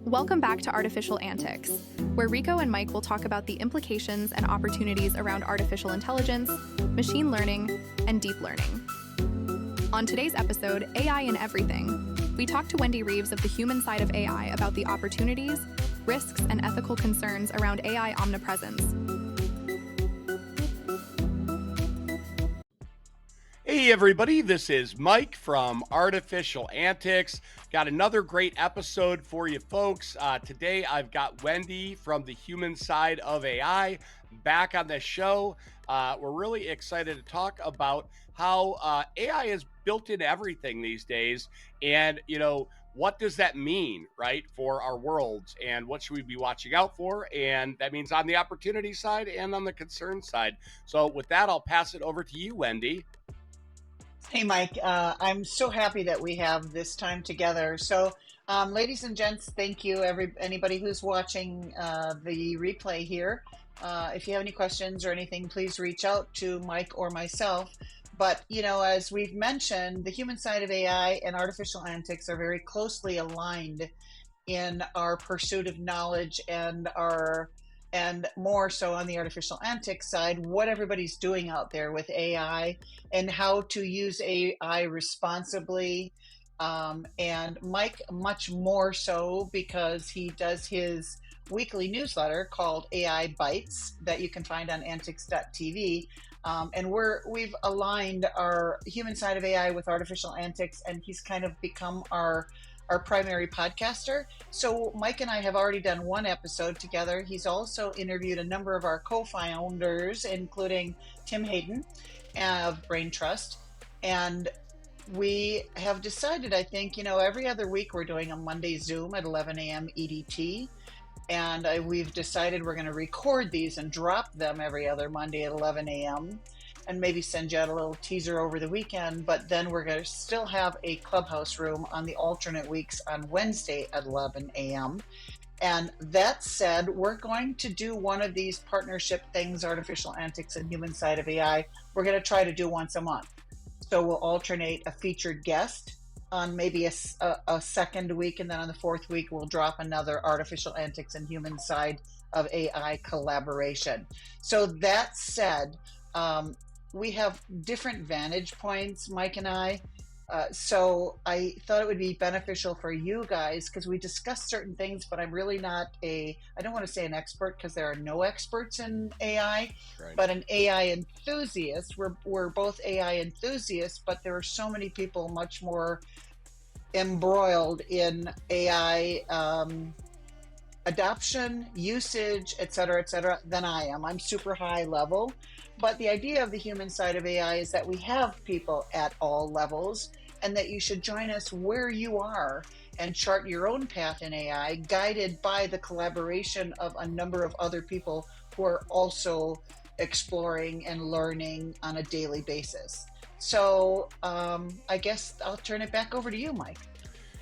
Welcome back to Artificial Antics, where Rico and Mike will talk about the implications and opportunities around artificial intelligence, machine learning, and deep learning. On today's episode, AI in Everything, we talk to Wendy Reeves of the human side of AI about the opportunities, risks, and ethical concerns around AI omnipresence. Hey everybody, this is Mike from Artificial Antics. Got another great episode for you folks. Today I've got Wendy from the human side of AI back on the show. We're really excited to talk about how AI is built into everything these days, and what does that mean, right, for our worlds, and what should we be watching out for? And that means on the opportunity side and on the concern side. So with that, I'll pass it over to you, Wendy. Hey, Mike. I'm so happy that we have this time together. So, ladies and gents, thank you, anybody who's watching the replay here. If you have any questions or anything, please reach out to Mike or myself. But, as we've mentioned, the human side of AI and artificial antics are very closely aligned in our pursuit of knowledge and more so on the artificial antics side, what everybody's doing out there with AI and how to use AI responsibly. And Mike, much more so because he does his weekly newsletter called AI Bytes that you can find on antics.tv. And we've aligned our human side of AI with artificial antics, and he's kind of become our primary podcaster. So Mike and I have already done one episode together. He's also interviewed a number of our co-founders, including Tim Hayden of Brain Trust. And we have decided, I think, every other week we're doing a Monday Zoom at 11 a.m. EDT. And we've decided we're going to record these and drop them every other Monday at 11 a.m. and maybe send you out a little teaser over the weekend, but then we're going to still have a clubhouse room on the alternate weeks on Wednesday at 11 a.m. And that said, we're going to do one of these partnership things, artificial antics and human side of AI. We're going to try to do once a month. So we'll alternate a featured guest on maybe a second week, and then on the fourth week, we'll drop another artificial antics and human side of AI collaboration. So that said, we have different vantage points, Mike and I. So I thought it would be beneficial for you guys because we discussed certain things, but I'm really not I don't want to say an expert because there are no experts in AI, right, but an AI enthusiast. We're both AI enthusiasts, but there are so many people much more embroiled in AI adoption, usage, et cetera, than I am. I'm super high level. But the idea of the human side of AI is that we have people at all levels and that you should join us where you are and chart your own path in AI, guided by the collaboration of a number of other people who are also exploring and learning on a daily basis. So I guess I'll turn it back over to you, Mike.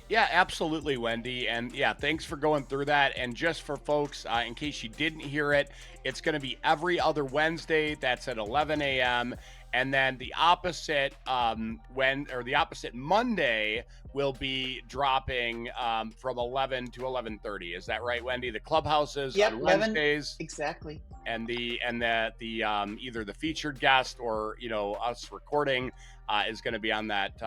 Yeah, absolutely, Wendy. And yeah, thanks for going through that. And just for folks, in case you didn't hear it, it's going to be every other Wednesday. That's at 11 a.m. And then the opposite the opposite Monday will be dropping from 11 to 11:30. Is that right, Wendy? The clubhouses on Wednesdays. 11, exactly. And the either the featured guest or us recording is going to be on that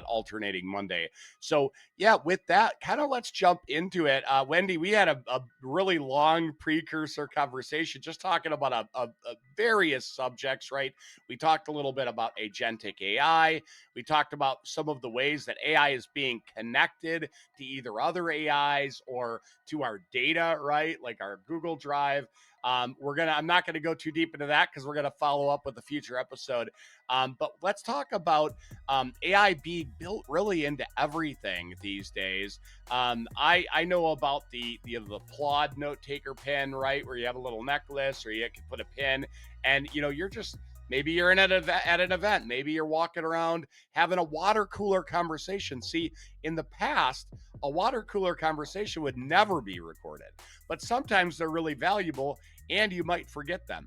alternating Monday. So yeah, with that, kind of let's jump into it. Wendy, we had a really long precursor conversation just talking about a various subjects, right? We talked a little bit about agentic AI. We talked about some of the ways that AI is being connected to either other AIs or to our data, right? Like our Google Drive. I'm not going to go too deep into that because we're going to follow up with a future episode. But let's talk about AI being built really into everything these days. I know about the Plaud Notetaker pin, right? Where you have a little necklace or you can put a pin and, you're just, maybe you're at an event. Maybe you're walking around having a water cooler conversation. See, in the past, a water cooler conversation would never be recorded, but sometimes they're really valuable and you might forget them.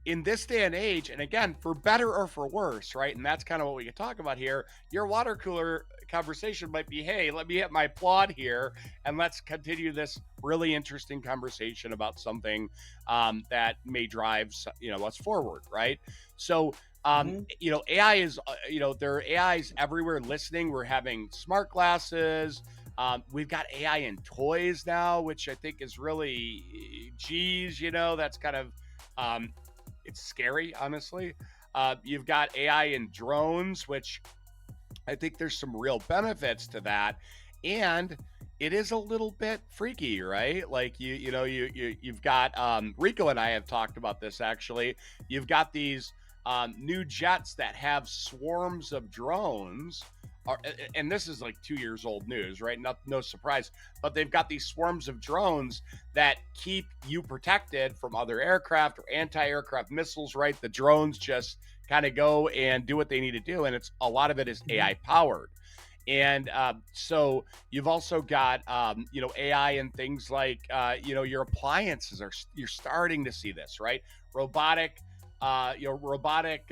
In this day and age, and again, for better or for worse, right? And that's kind of what we can talk about here. Your water cooler conversation might be, hey, let me hit my Plaud here and let's continue this really interesting conversation about something that may drive, us forward, right? So, AI is, there are AIs everywhere listening. We're having smart glasses. We've got AI in toys now, which I think is really, geez, that's kind of, it's scary, honestly. You've got AI in drones, which I think there's some real benefits to that. And it is a little bit freaky, right? Like you've got Rico and I have talked about this actually. You've got these new jets that have swarms of drones. And this is like 2 years old news, right? No surprise, but they've got these swarms of drones that keep you protected from other aircraft or anti-aircraft missiles, right? The drones just kind of go and do what they need to do, and a lot of it is AI powered. And so you've also got AI and things like your appliances you're starting to see this, right? Robotic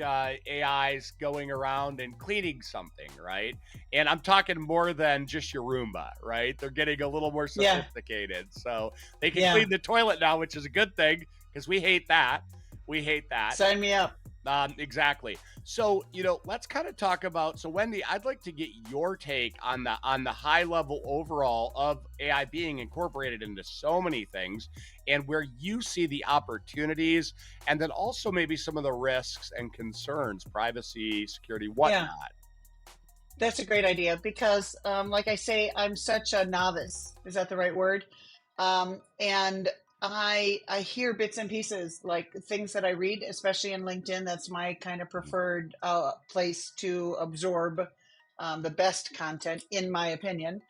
AIs going around and cleaning something, right? And I'm talking more than just your Roomba, right? They're getting a little more sophisticated. So they can clean the toilet now, which is a good thing because we hate that. Sign me up. Exactly. So, let's kind of talk about, so Wendy, I'd like to get your take on the high level overall of AI being incorporated into so many things and where you see the opportunities, and then also maybe some of the risks and concerns, privacy, security, whatnot. That's a great idea because, like I say, I'm such a novice. Is that the right word? And I hear bits and pieces, like things that I read, especially in LinkedIn. That's my kind of preferred place to absorb the best content, in my opinion.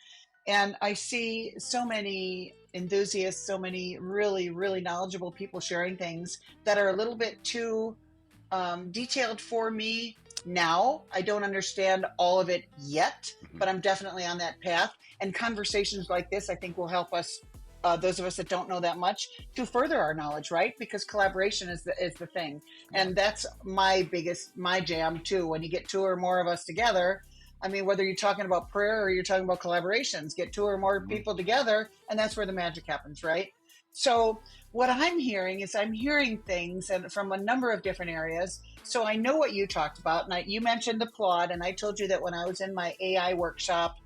And I see so many enthusiasts, so many really, really knowledgeable people sharing things that are a little bit too detailed for me now. I don't understand all of it yet, but I'm definitely on that path. And conversations like this, I think, will help us, those of us that don't know that much, to further our knowledge, right? Because collaboration is the thing. And that's my jam too. When you get two or more of us together, I mean, whether you're talking about prayer or you're talking about collaborations, get two or more people together, and that's where the magic happens, right? So what I'm hearing things and from a number of different areas. So I know what you talked about, and you mentioned the Plaud, and I told you that when I was in my AI workshop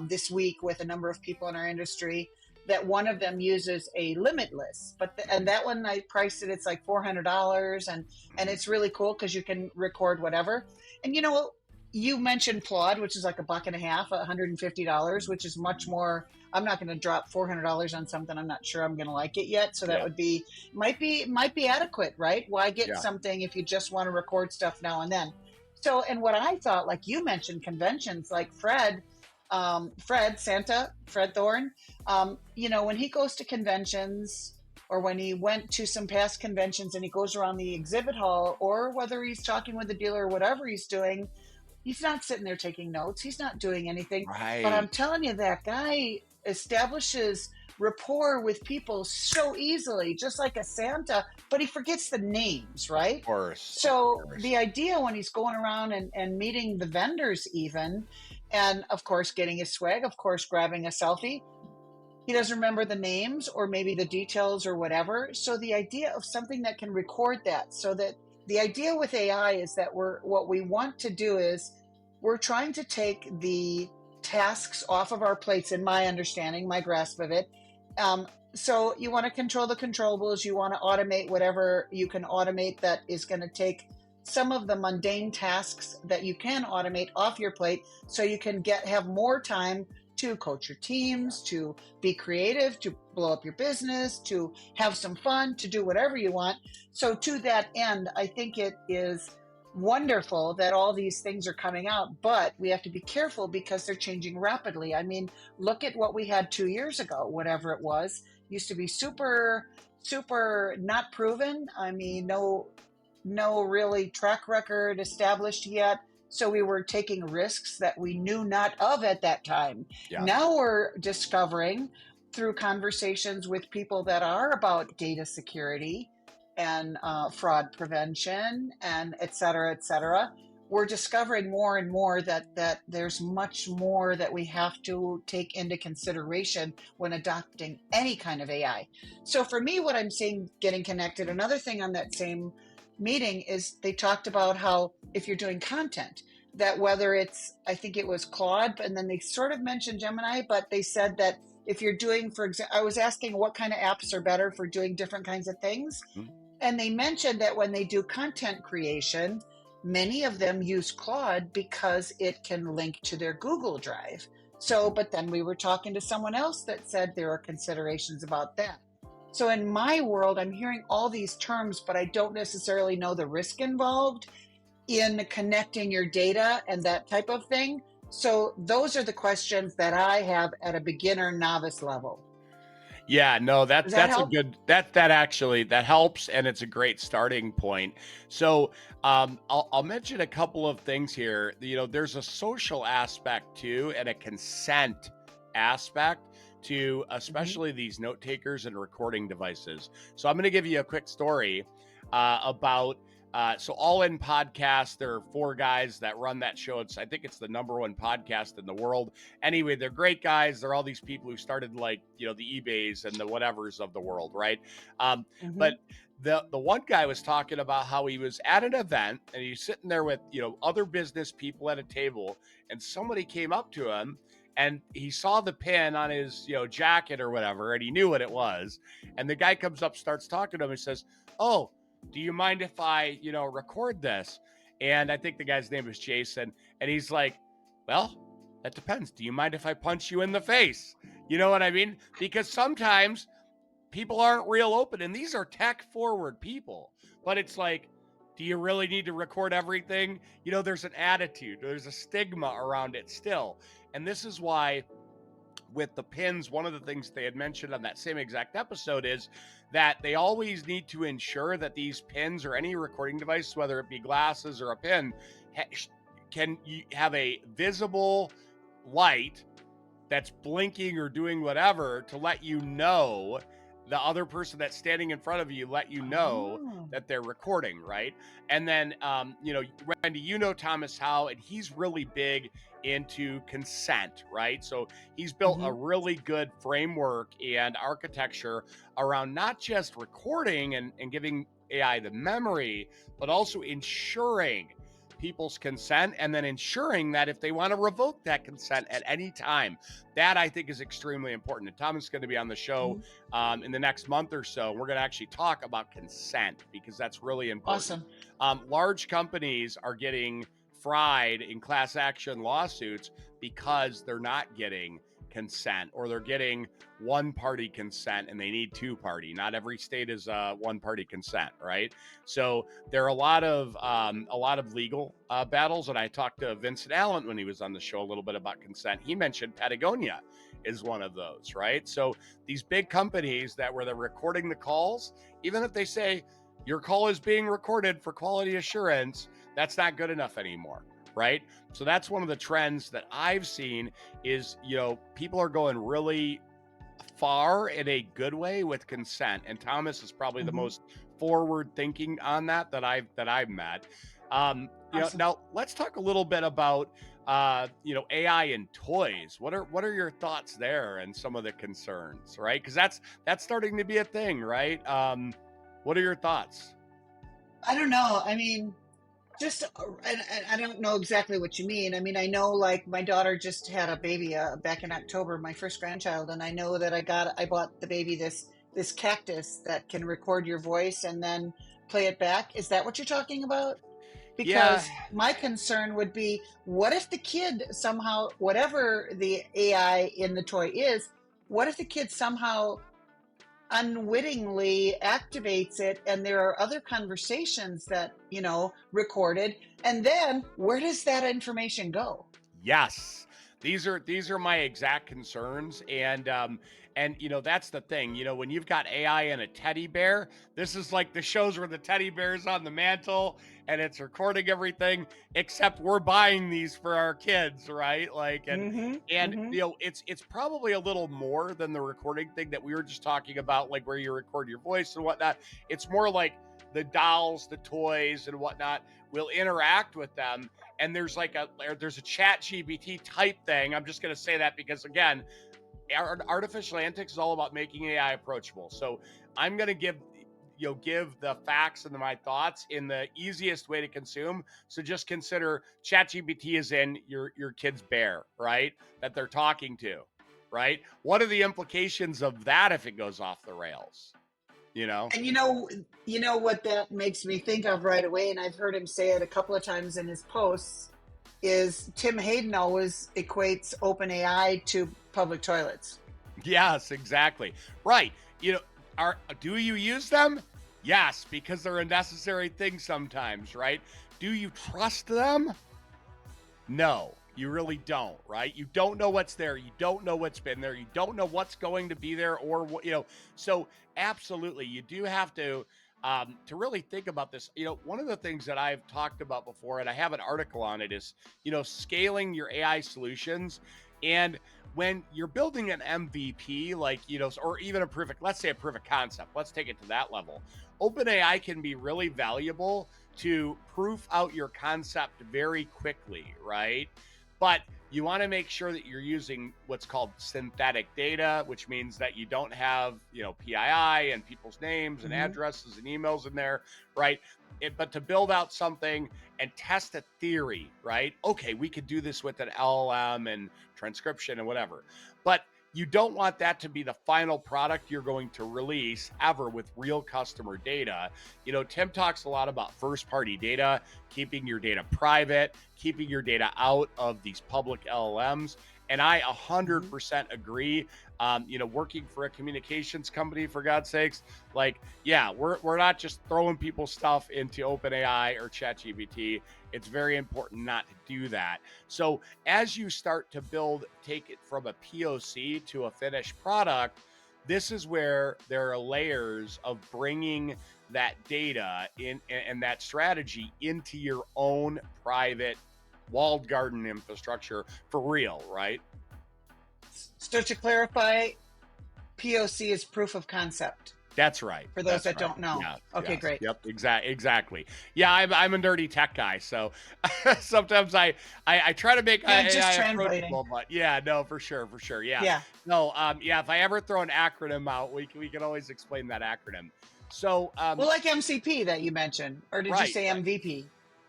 this week with a number of people in our industry, that one of them uses a limitless, and that one I priced it. It's like $400, and it's really cool because you can record whatever. And you mentioned Plaud, which is like $1.50, $150, which is much more. I'm not going to drop $400 on something I'm not sure I'm going to like it yet. So that would might be adequate, right? Why get something if you just want to record stuff now and then? So, and what I thought, like you mentioned, conventions like Fred Thorne, when he goes to conventions, or when he went to some past conventions and he goes around the exhibit hall, or whether he's talking with the dealer or whatever he's doing, he's not sitting there taking notes. He's not doing anything. Right. But I'm telling you, that guy establishes rapport with people so easily, just like a Santa, but he forgets the names, right? Of course. So the idea when he's going around and meeting the vendors even, and of course getting his swag, of course grabbing a selfie, he doesn't remember the names or maybe the details or whatever. So the idea of something that can record that, so that the idea with AI is that what we want to do is we're trying to take the tasks off of our plates, in my understanding, my grasp of it. So you want to control the controllables. You want to automate whatever you can automate that is going to take some of the mundane tasks that you can automate off your plate, so you can have more time to coach your teams, to be creative, to blow up your business, to have some fun, to do whatever you want. So to that end, I think it is wonderful that all these things are coming out, but we have to be careful because they're changing rapidly. I mean, look at what we had 2 years ago, whatever it was. Used to be super, super not proven. I mean, no really track record established yet. So we were taking risks that we knew not of at that time. Yeah. Now we're discovering through conversations with people that are about data security and fraud prevention and et cetera, we're discovering more and more that there's much more that we have to take into consideration when adopting any kind of AI. So for me, what I'm seeing getting connected, another thing on that same meeting is they talked about how if you're doing content, that whether it's, I think it was Claude, and then they sort of mentioned Gemini, but they said that if you're doing, for example, I was asking what kind of apps are better for doing different kinds of things. Mhm. And they mentioned that when they do content creation, many of them use Claude because it can link to their Google Drive. So, but then we were talking to someone else that said there are considerations about that. So in my world, I'm hearing all these terms, but I don't necessarily know the risk involved in connecting your data and that type of thing. So those are the questions that I have at a beginner novice level. Yeah, no, Does that that's a help? good that actually that helps, and it's a great starting point. So I'll mention a couple of things here. You know, there's a social aspect too, and a consent aspect to Mm-hmm. especially these note takers and recording devices. So I'm going to give you a quick story about. So All In Podcast, there are four guys that run that show. I think it's the number one podcast in the world. Anyway, they're great guys. They're all these people who started like, you know, the eBays and the whatevers of the world, right? Mm-hmm. But the one guy was talking about how he was at an event and he's sitting there with, you know, other business people at a table, and somebody came up to him and he saw the pin on his, you know, jacket or whatever, and he knew what it was. And the guy comes up, starts talking to him, and says, "Oh, do you mind if I, you know, record this?" And I think the guy's name is Jason. And he's like, "Well, that depends. Do you mind if I punch you in the face?" You know what I mean? Because sometimes people aren't real open, and these are tech forward people. But it's like, do you really need to record everything? You know, there's an attitude, there's a stigma around it still. And this is why with the pins, one of the things they had mentioned on that same exact episode is that they always need to ensure that these pins or any recording device, whether it be glasses or a pin, can have a visible light that's blinking or doing whatever to let you know, the other person that's standing in front of you, let you know Oh. that they're recording, right? And then you know, Wendy, you know Thomas Howe, and he's really big into consent, right? So he's built a Mm-hmm. really good framework and architecture around not just recording and giving AI the memory, but also ensuring people's consent, and then ensuring that if they want to revoke that consent at any time, that I think is extremely important. And Thomas is going to be on the show in the next month or so. We're going to actually talk about consent because that's really important. Awesome. Large companies are getting fried in class action lawsuits because they're not getting consent, or they're getting one party consent and they need two party. Not every state is one party consent, right? So there are a lot of legal battles, and I talked to Vincent Allen when he was on the show a little bit about consent. He mentioned Patagonia is one of those, right? So these big companies that where they're recording the calls, even if they say your call is being recorded for quality assurance, that's not good enough anymore, right? So that's one of the trends that I've seen is, you know, people are going really far in a good way with consent, and Thomas is probably the Mm-hmm. most forward thinking on that I've met. You know, Awesome. now let's talk a little bit about you know, AI and toys. What are your thoughts there and some of the concerns, right? Because that's starting to be a thing, right? What are your thoughts? I don't know. I mean, just, and I don't know exactly what you mean. I mean, I know like my daughter just had a baby back in October, my first grandchild, and I know that I bought the baby this cactus that can record your voice and then play it back. Is that what you're talking about? Yeah, Because my concern would be, what if the kid somehow, whatever the AI in the toy is, what if the kid somehow unwittingly activates it and there are other conversations that, recorded, and then where does that information go? yes, these are my exact concerns, and you know, that's the thing. You know, when you've got AI and a teddy bear, this is like the shows where the teddy bear's on the mantle and it's recording everything. Except we're buying these for our kids, right? Like, Mm-hmm. and Mm-hmm. you know, it's probably a little more than the recording thing that we were just talking about, like where you record your voice and whatnot. It's more like the dolls, the toys and whatnot will interact with them. And there's a ChatGPT type thing. I'm just going to say that because, again, artificial antics is all about making AI approachable. So I'm going to give the facts and my thoughts in the easiest way to consume. So just consider ChatGPT is in your kid's bear, right? That they're talking to, right? What are the implications of that if it goes off the rails? And you know what that makes me think of right away, and I've heard him say it a couple of times in his posts, is Tim Hayden always equates OpenAI to public toilets. Yes, exactly. Right. Do you use them? Yes, because they're a necessary thing sometimes, right? Do you trust them? No, you really don't, right? You don't know what's there. You don't know what's been there. You don't know what's going to be there or what, so absolutely, you do have to really think about this. One of the things that I've talked about before, and I have an article on it, is, scaling your AI solutions. And when you're building an MVP, or even let's say a proof of concept, let's take it to that level. OpenAI can be really valuable to proof out your concept very quickly, right? But you want to make sure that you're using what's called synthetic data, which means that you don't have, PII and people's names and addresses and emails in there, right? But to build out something and test a theory, right? Okay, we could do this with an LLM and transcription and whatever. But you don't want that to be the final product you're going to release ever with real customer data. Tim talks a lot about first-party data, keeping your data private, keeping your data out of these public LLMs. And I 100% agree. Working for a communications company, for God's sakes, we're not just throwing people's stuff into OpenAI or ChatGPT. It's very important not to do that. So as you start to take it from a POC to a finished product, this is where there are layers of bringing that data in and that strategy into your own private walled garden infrastructure for real, right? So to clarify, POC is proof of concept. That's right. For those that don't know. Yeah, okay, yes, great. Yep, exactly. Yeah, I'm a nerdy tech guy, so sometimes I try to make just translating. But yeah, no, for sure. Yeah. Yeah. No, if I ever throw an acronym out, we can always explain that acronym. So like MCP that you mentioned, or did you say MVP?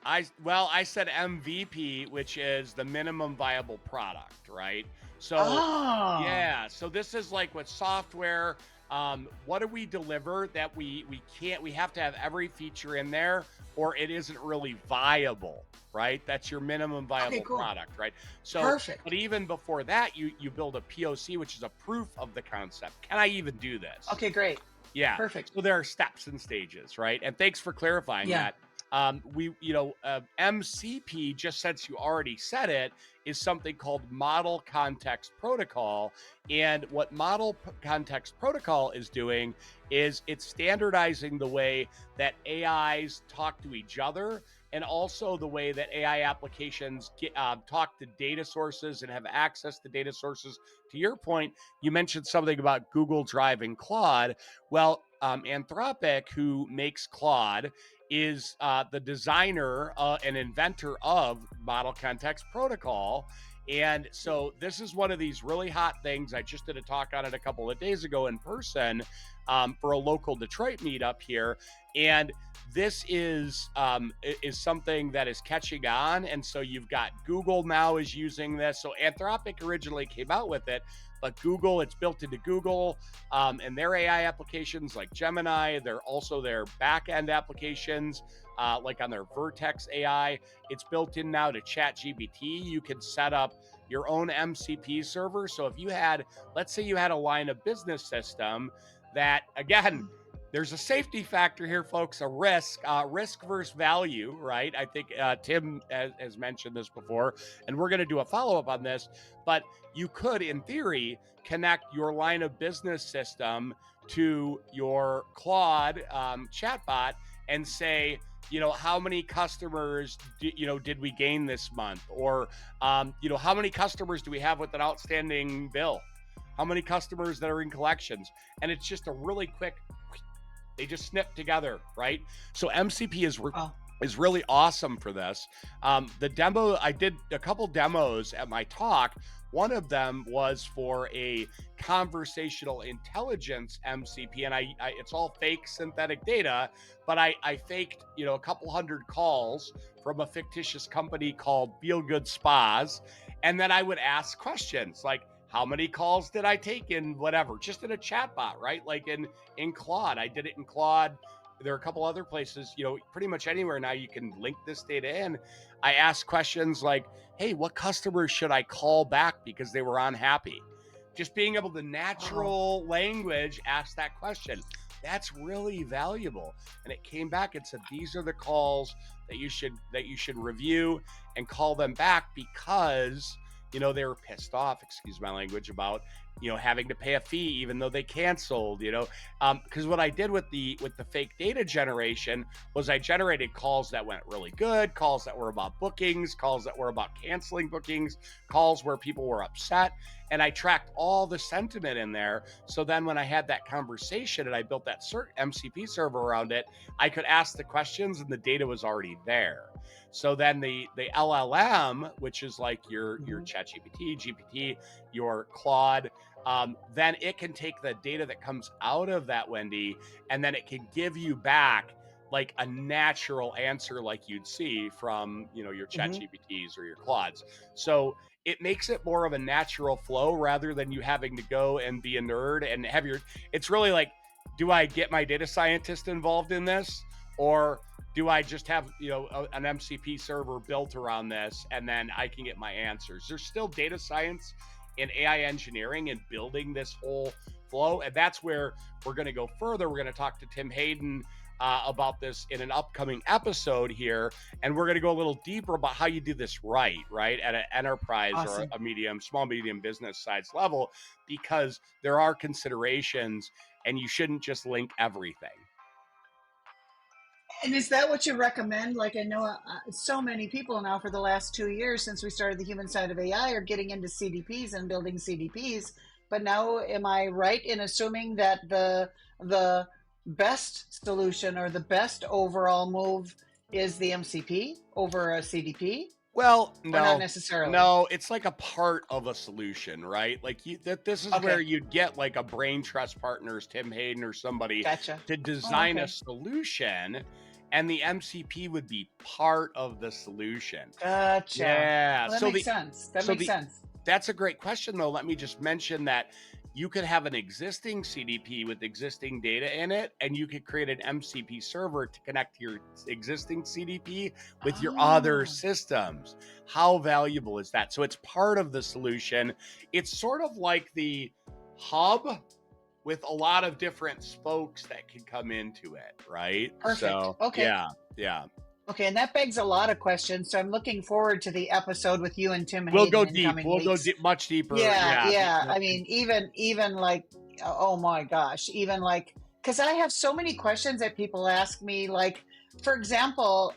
I said MVP, which is the minimum viable product, right? So yeah, so this is like with software. What do we deliver that we have to have every feature in there, or it isn't really viable, right? That's your minimum viable product, right? So perfect. But even before that, you build a POC, which is a proof of the concept. Can I even do this? Okay, great. Yeah, perfect. So there are steps and stages, right? And thanks for clarifying that. MCP, just since you already said it, is something called Model Context Protocol. And what Model Context Protocol is doing is it's standardizing the way that AIs talk to each other, and also the way that AI applications talk to data sources and have access to data sources. To your point, you mentioned something about Google Drive and Claude. Well, Anthropic, who makes Claude, is the designer and inventor of Model Context Protocol. And so this is one of these really hot things. I just did a talk on it a couple of days ago in person for a local Detroit meetup here. And this is something that is catching on. And so you've got Google now is using this. So Anthropic originally came out with it, but Google, it's built into Google and their AI applications like Gemini. They're also their back-end applications, like on their Vertex AI. It's built in now to ChatGPT. You can set up your own MCP server. So if you had, let's say you had a line of business system that, again, there's a safety factor here, folks, a risk versus value, right? I think Tim has mentioned this before, and we're going to do a follow-up on this, but you could, in theory, connect your line of business system to your Claude chatbot and say, how many customers did we gain this month? Or, how many customers do we have with an outstanding bill? How many customers that are in collections? And it's just a really quick They just snip together, right? So MCP Oh, is really awesome for this. The demo, I did a couple demos at my talk. One of them was for a conversational intelligence MCP, and it's all fake synthetic data, but I faked, a couple hundred calls from a fictitious company called Feel Good Spas, and then I would ask questions like, how many calls did I take in whatever, just in a chat bot, right? Like in Claude, I did it in Claude. There are a couple other places, pretty much anywhere now you can link this data in. I ask questions like, hey, what customers should I call back because they were unhappy? Just being able to wow. natural language ask that question. That's really valuable. And it came back and said, these are the calls that you should review and call them back because they were pissed off, excuse my language, about having to pay a fee even though they canceled, because what I did with the fake data generation was I generated calls that went really good, calls that were about bookings, calls that were about canceling bookings, calls where people were upset, and I tracked all the sentiment in there. So then when I had that conversation and I built that MCP server around it, I could ask the questions and the data was already there. So then the LLM, which is like your ChatGPT, GPT, your Claude, then it can take the data that comes out of that, Wendy, and then it can give you back like a natural answer like you'd see from your ChatGPTs or your Claudes. So it makes it more of a natural flow rather than you having to go and be a nerd and have it's really like, do I get my data scientist involved in this, or do I just have an MCP server built around this and then I can get my answers? There's still data science in AI engineering and building this whole flow, and that's where we're going to go further. We're going to talk to Tim Hayden about this in an upcoming episode here, and we're going to go a little deeper about how you do this right at an enterprise Awesome. or a small medium business size level, because there are considerations and you shouldn't just link everything. And is that what you recommend? Like, I know so many people now for the last 2 years since we started the human side of AI are getting into CDPs and building CDPs. But now, am I right in assuming that the best solution or the best overall move is the MCP over a CDP? Well, Or not no, necessarily? it's like a part of a solution, right? Like this is where Okay, you'd get like a brain trust partners, Tim Hayden or somebody, gotcha. to Oh, design a okay, solution, and the MCP would be part of the solution. gotcha. Yeah. Well, that So makes sense. That makes the sense. that's a great question, though. Let me just mention that you could have an existing CDP with existing data in it, and you could create an MCP server to connect your existing CDP with your other Oh, systems. How valuable is that? So it's part of the solution. It's sort of like the hub with a lot of different spokes that can come into it, right? perfect. So, Okay. yeah, yeah. Okay, and that begs a lot of questions. So I'm looking forward to the episode with you and Tim We'll go Hayden in deep. coming We'll go weeks. much deeper. Yeah, Yeah. yeah. I mean, even like, oh my gosh, even like, because I have so many questions that people ask me. Like, for example,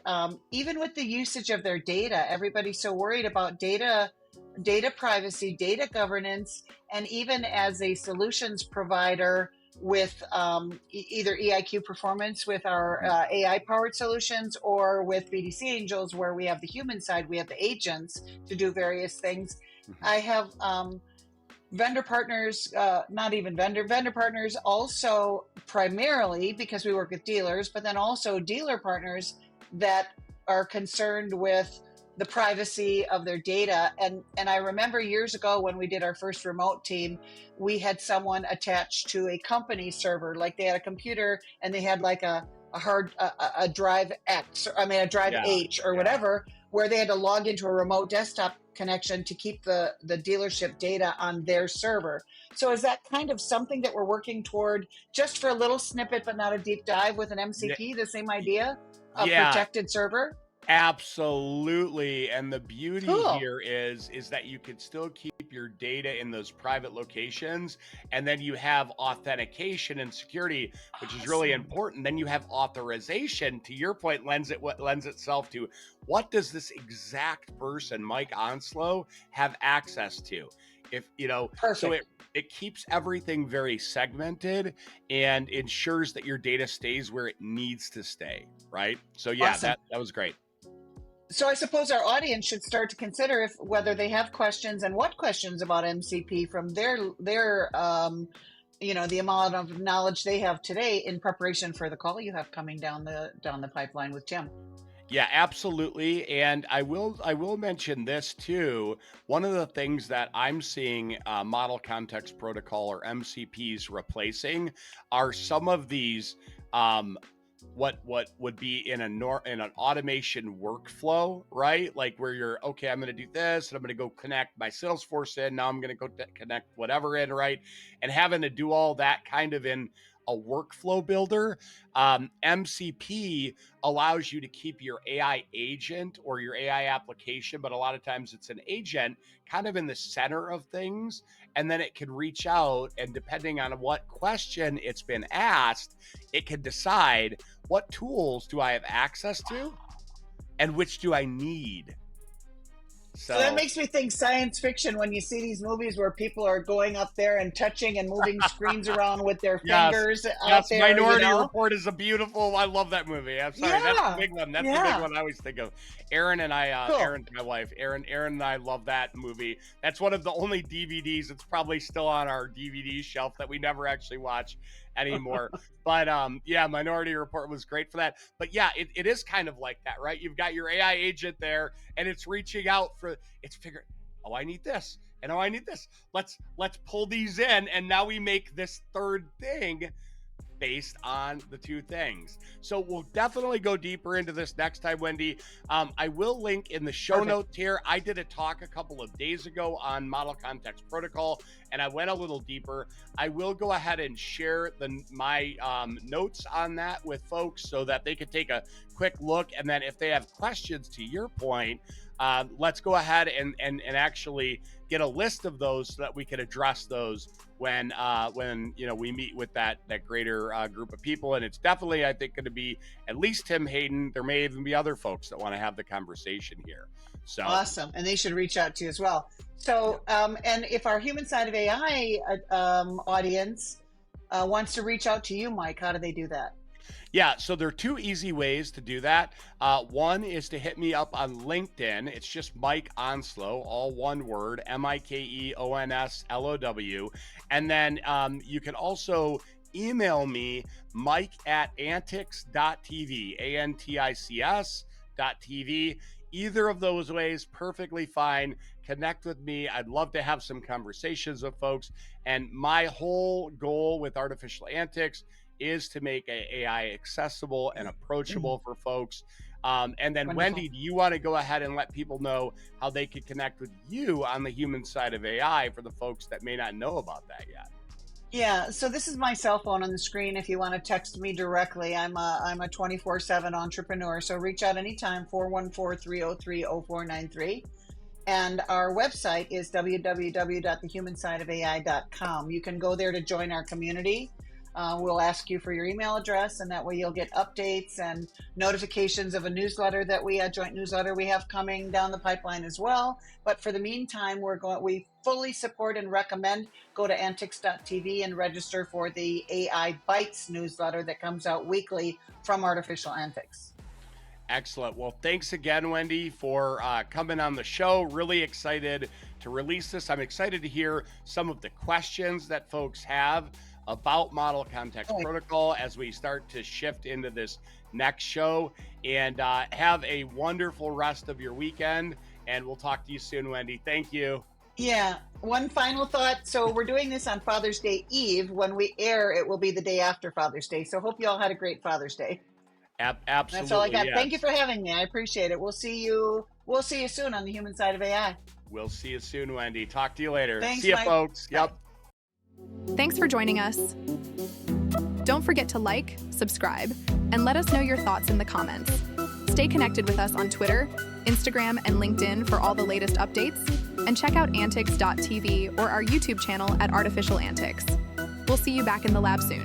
even with the usage of their data, everybody's so worried about data privacy, data governance, and even as a solutions provider with either EIQ performance with our AI powered solutions or with BDC Angels, where we have the human side, we have the agents to do various things. Mhm. I have vendor partners, not even vendor partners, also primarily because we work with dealers, but then also dealer partners that are concerned with the privacy of their data. And I remember years ago when we did our first remote team, we had someone attached to a company server, like they had a computer and they had like a drive X, or, I mean a drive Yeah, H or yeah. whatever, where they had to log into a remote desktop connection to keep the dealership data on their server. So is that kind of something that we're working toward, just for a little snippet but not a deep dive with an Yeah, MCP, the same idea, a yeah, protected server? absolutely. And the beauty Cool. here is that you could still keep your data in those private locations, and then you have authentication and security, which is really Awesome. important. Then you have authorization. To your point, what lends itself to what does this exact person, Mike Onslow, have access to? If so Perfect. it keeps everything very segmented and ensures that your data stays where it needs to stay, right? So yeah, Awesome. that was great. So I suppose our audience should start to consider whether they have questions and what questions about MCP from their the amount of knowledge they have today in preparation for the call you have coming down the pipeline with Tim. Yeah, absolutely. And I will mention this too. One of the things that I'm seeing Model Context Protocol, or MCPs, replacing are some of these what would be in an automation workflow, right? Like where you're, okay, I'm going to do this and I'm going to go connect my Salesforce in. Now I'm going to go connect whatever in, right? And having to do all that kind of in a workflow builder. MCP allows you to keep your AI agent or your AI application, but a lot of times it's an agent kind of in the center of things. And then it can reach out, and depending on what question it's been asked, it can decide what tools do I have access to and which do I need. So that makes me think science fiction when you see these movies where people are going up there and touching and moving screens around with their fingers out there. Minority Report is a beautiful, I love that movie. I'm sorry, that's the big one. That's the big one I always think of. Erin and I, cool. Erin, my wife, Erin and I love that movie. That's one of the only DVDs that's probably still on our DVD shelf that we never actually watch anymore. But Minority Report was great for that. But yeah, it is kind of like that, right? You've got your AI agent there and it's reaching out it's figuring, oh, I need this and oh, I need this. Let's pull these in, and now we make this third thing based on the two things. So we'll definitely go deeper into this next time, Wendy. I will link in the show notes here. I did a talk a couple of days ago on Model Context Protocol, and I went a little deeper. I will go ahead and share my notes on that with folks so that they can take a quick look. And then if they have questions, to your point, let's go ahead and actually get a list of those so that we can address those when we meet with that greater group of people. And it's definitely, I think, going to be at least Tim Hayden. There may even be other folks that want to have the conversation here. So awesome, and they should reach out to you as well. So and if our human side of AI audience wants to reach out to you, Mike, how do they do that? Yeah, so there are two easy ways to do that. One is to hit me up on LinkedIn. It's just Mike Onslow, all one word, MikeOnslow. And then you can also email me, mike@antics.tv, ANTICS.tv. Either of those ways, perfectly fine. Connect with me. I'd love to have some conversations with folks. And my whole goal with Artificial Antics is to make AI accessible and approachable for folks. And then, wonderful. Wendy, do you want to go ahead and let people know how they can connect with you on the human side of AI for the folks that may not know about that yet? Yeah, so this is my cell phone on the screen if you want to text me directly. I'm a 24/7 entrepreneur, so reach out anytime, 414-303-0493. And our website is www.thehumansideofai.com. You can go there to join our community. We'll ask you for your email address, and that way you'll get updates and notifications of a newsletter that joint newsletter we have coming down the pipeline as well. But for the meantime, we fully support and recommend go to antics.tv and register for the AI Bytes newsletter that comes out weekly from Artificial Antics. Excellent. Well, thanks again, Wendy, for coming on the show. Really excited to release this. I'm excited to hear some of the questions that folks have about Model Context Protocol as we start to shift into this next show. And have a wonderful rest of your weekend. And we'll talk to you soon, Wendy. Thank you. Yeah. One final thought. So we're doing this on Father's Day Eve. When we air, it will be the day after Father's Day. So hope you all had a great Father's Day. Absolutely. That's all I got. Yes. Thank you for having me. I appreciate it. We'll see you soon on the human side of AI. We'll see you soon, Wendy. Talk to you later. Thanks, see you, Mike. folks. Bye. Yep. Thanks for joining us. Don't forget to like, subscribe, and let us know your thoughts in the comments. Stay connected with us on Twitter, Instagram, and LinkedIn for all the latest updates, and check out antics.tv or our YouTube channel at Artificial Antics. We'll see you back in the lab soon.